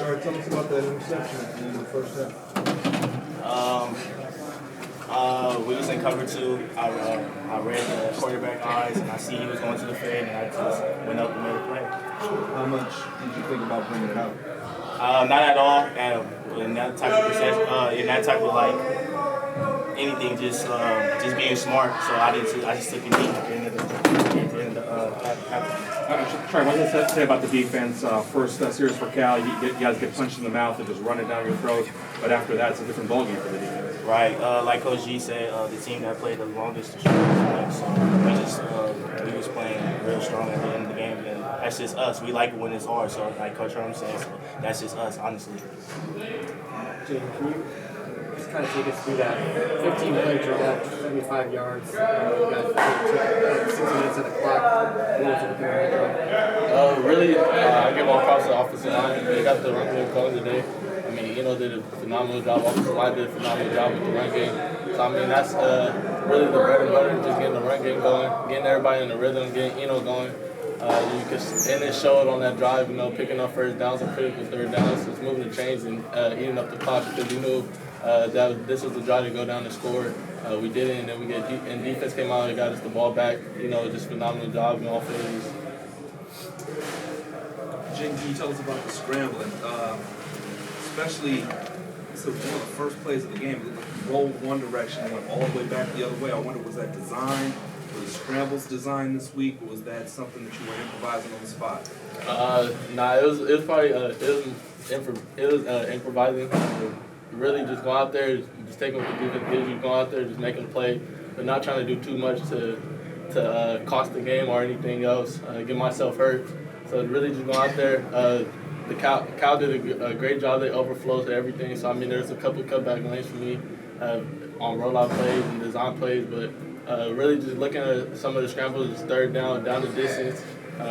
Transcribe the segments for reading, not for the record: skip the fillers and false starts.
Sorry, tell us about that interception at the end of the first half. We was in cover two. I read the quarterback eyes, and I see he was going to the fade, and I just went up and made a play. How much did you think about bringing it out? Not at all. And in that type of in that type of like anything, just being smart. So I just took a knee at the end of the half. Trey, what does that say about the defense? First series for Cal, you guys get punched in the mouth and just run it down your throat. But after that, it's a different ballgame for the defense. Right. Like Coach G said, the team that played the longest, the strongest. So we was playing real strong at the end of the game, and that's just us. We like it when it's hard. So like Coach Herm said, so that's just us, honestly. Jane, can you just kind of take us through that 15-play drive, 75 yards? You guys took 6 minutes of the clock. What was it with the drive? Really, I give all props to the offensive line. They got the run game going today. I mean, did a phenomenal job. Offensive line did a phenomenal job with the run game. So, I mean, that's really the bread and butter, just getting the run game going, getting everybody in the rhythm, getting going. And it showed on that drive, picking up first downs and critical third downs, just moving the chains and eating up the clock because we knew that this was the drive to go down and score. We did it, and then and defense came out and got us the ball back. Just phenomenal job in all phases. Jane, can you tell us about the scrambling? Especially, so one of the first plays of the game, it looked like you rolled one direction and went all the way back the other way. I wonder, was that design? Were the scrambles designed this week, or was that something that you were improvising on the spot? Nah, it was probably improvising. Really, just go out there, just taking what the defense gives you, go out there, just making a play, but not trying to do too much to cost the game or anything else, get myself hurt. So really, just go out there. The Cal did a great job. They overflowed to everything. So, I mean, there's a couple cutback lanes for me on rollout plays and design plays. But really just looking at some of the scrambles, just third down the distance.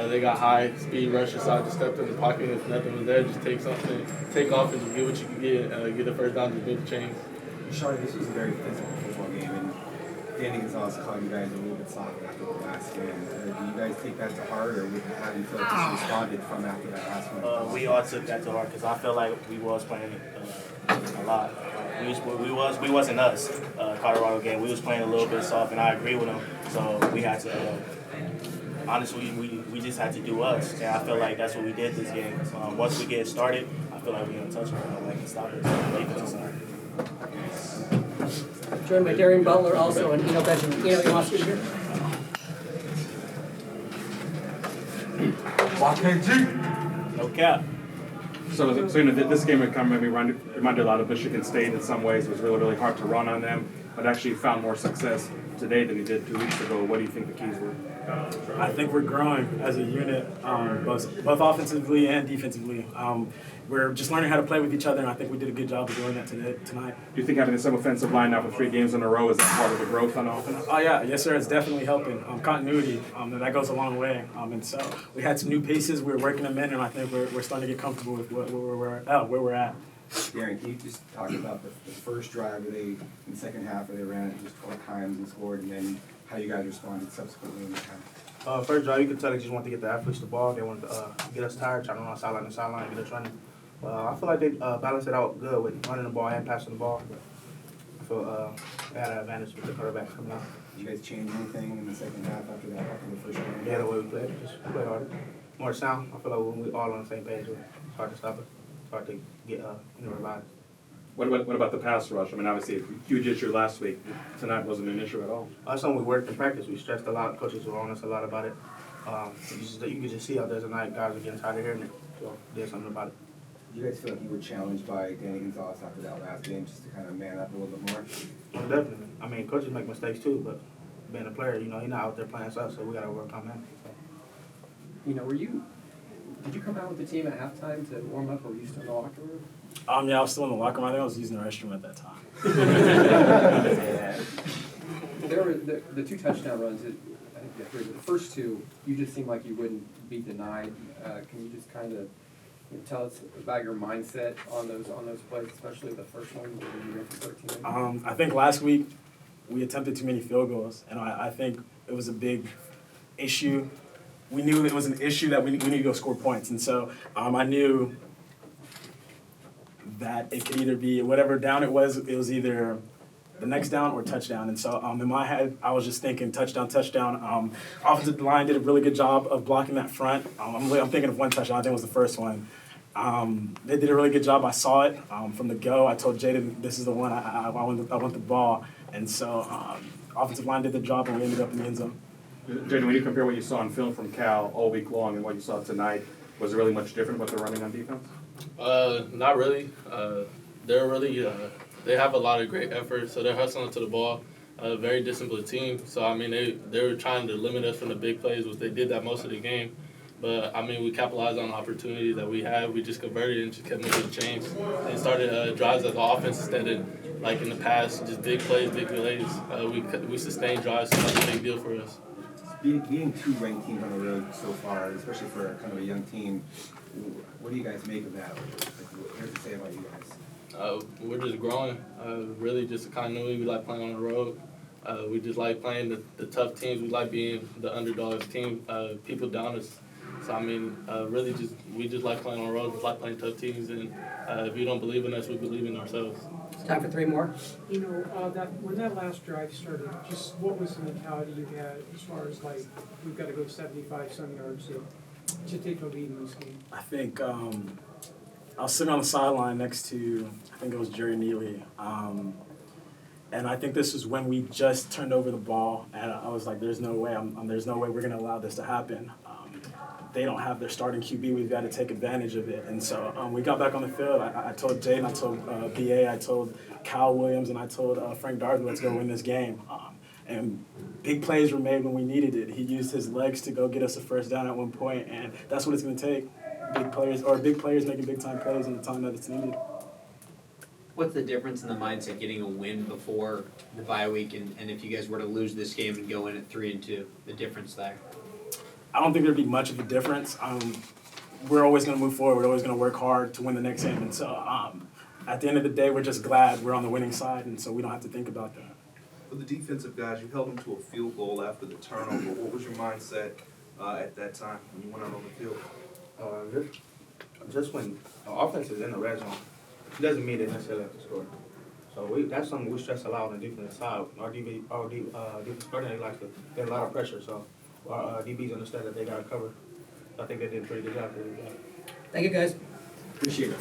They got high speed rushes, so I just stepped in the pocket. If nothing was there, just take off and just get what you can get the first down, just move the chains. Charlie, this was a very physical football game, and Danny Gonzalez called you guys a little bit soft after the last game. Do you guys take that to heart, or how do you feel like this responded from after that last one? We all took that to heart because I feel like we was playing a lot. We wasn't us. Colorado game, we was playing a little bit soft, and I agree with them. So we had to. Honestly, we just had to do us, and I feel like that's what we did this game. Once we get started, I feel like we're gonna touch it. Like and stop it. Joined by Darian Butler, also, and Benjamin. You want to speak here? No cap. So this game would kind of reminded a lot of Michigan State in some ways. It was really, really hard to run on them, but actually found more success today than he did 2 weeks ago. What do you think the keys were? I think we're growing as a unit, both offensively and defensively. We're just learning how to play with each other, and I think we did a good job of doing that tonight. Do you think having the same offensive line now for 3 games in a row is that part of the growth on offense? Oh yeah, yes sir. It's definitely helping. Continuity, that goes a long way. And so we had some new pieces. We're working them in, and I think we're starting to get comfortable with where we're at. Darren, can you just talk about the first drive in the second half where they ran it just 12 times and scored, and then how you guys responded subsequently in the half? First drive, you could tell they just wanted to get the athletes the ball. They wanted to get us tired, trying to run sideline to sideline, get us running. I feel like they balanced it out good with running the ball and passing the ball. But I feel they had an advantage with the quarterbacks coming out. Did you guys change anything in the second half after the first game? Yeah, the way we played, just play harder, more sound. I feel like when we all on the same page, it's hard to stop it. It's hard to get revised. What about the pass rush? I mean, obviously, a huge issue last week. Tonight wasn't an issue at all. That's something we worked in practice. We stressed a lot. Coaches were on us a lot about it. You can just see out there tonight, guys are getting tired of hearing it. So did something about it. Do you guys feel like you were challenged by Danny Gonzalez after that last game just to kind of man up a little bit more? Oh, definitely. I mean, coaches make mistakes too, but being a player, he's not out there playing us, so we got to work on that. Did you come out with the team at halftime to warm up, or were you still in the locker room? Yeah, I was still in the locker room. I think I was using the restroom at that time. There were the 2 touchdown runs. I think the 3, but the first 2, you just seemed like you wouldn't be denied. Can you just kind of tell us about your mindset on those plays, especially the first one where you ran for 13? I think last week we attempted too many field goals, and I think it was a big issue. We knew it was an issue that we need to go score points, and so I knew that it could either be whatever down it was either the next down or touchdown. And so in my head, I was just thinking touchdown, touchdown. Offensive line did a really good job of blocking that front. I'm thinking of one touchdown. I think it was the first one. They did a really good job. I saw it from the go. I told Jaden, this is the one. I want the ball. And so offensive line did the job, and we ended up in the end zone. Jaden, when you compare what you saw on film from Cal all week long and what you saw tonight, was it really much different what they're running on defense? Not really. They're really they have a lot of great effort, so they're hustling to the ball. A very disciplined team. So I mean, they were trying to limit us from the big plays, which they did that most of the game. But I mean, we capitalized on the opportunities that we had. We just converted and just kept moving the chains and started drives as the offense instead of like in the past, just big plays, big plays. We sustained drives, so that's a big deal for us. Being two ranked teams on the road so far, especially for kind of a young team, what do you guys make of that? What does it say about you guys? We're just growing. Really just a continuity. We like playing on the road. We just like playing the tough teams. We like being the underdogs team. People down us. So I mean, really we just like playing on the road. We like playing tough teams. And if you don't believe in us, we believe in ourselves. It's time for 3 more. You know, when that last drive started, just what was the mentality you had as far as like, we've got to go 75-some yards to take the lead in this game? I think I was sitting on the sideline next to, I think it was Jerry Neely. And I think this was when we just turned over the ball, and I was like, there's no way we're going to allow this to happen. They don't have their starting QB. We've got to take advantage of it. And so we got back on the field. I told Jaden, I told BA, I told Kyle Williams, and I told Frank Darby, let's go win this game. And big plays were made when we needed it. He used his legs to go get us a first down at one point, and that's what it's going to take. Big players making big-time plays in the time that it's needed. What's the difference in the mindset getting a win before the bye week, and if you guys were to lose this game and go in at 3-2, the difference there? I don't think there'd be much of a difference. We're always going to move forward. We're always going to work hard to win the next game. And so at the end of the day, we're just glad we're on the winning side, and so we don't have to think about that. For the defensive guys, you held them to a field goal after the turnover. What was your mindset at that time when you went out on the field? Just when the offense is in the red zone, it doesn't mean they necessarily have to score. So that's something we stress a lot on the defensive side. Our defense coordinator likes to get a lot of pressure, so our DBs understand that they got to cover. So I think they did a pretty good job. Thank you, guys. Appreciate it.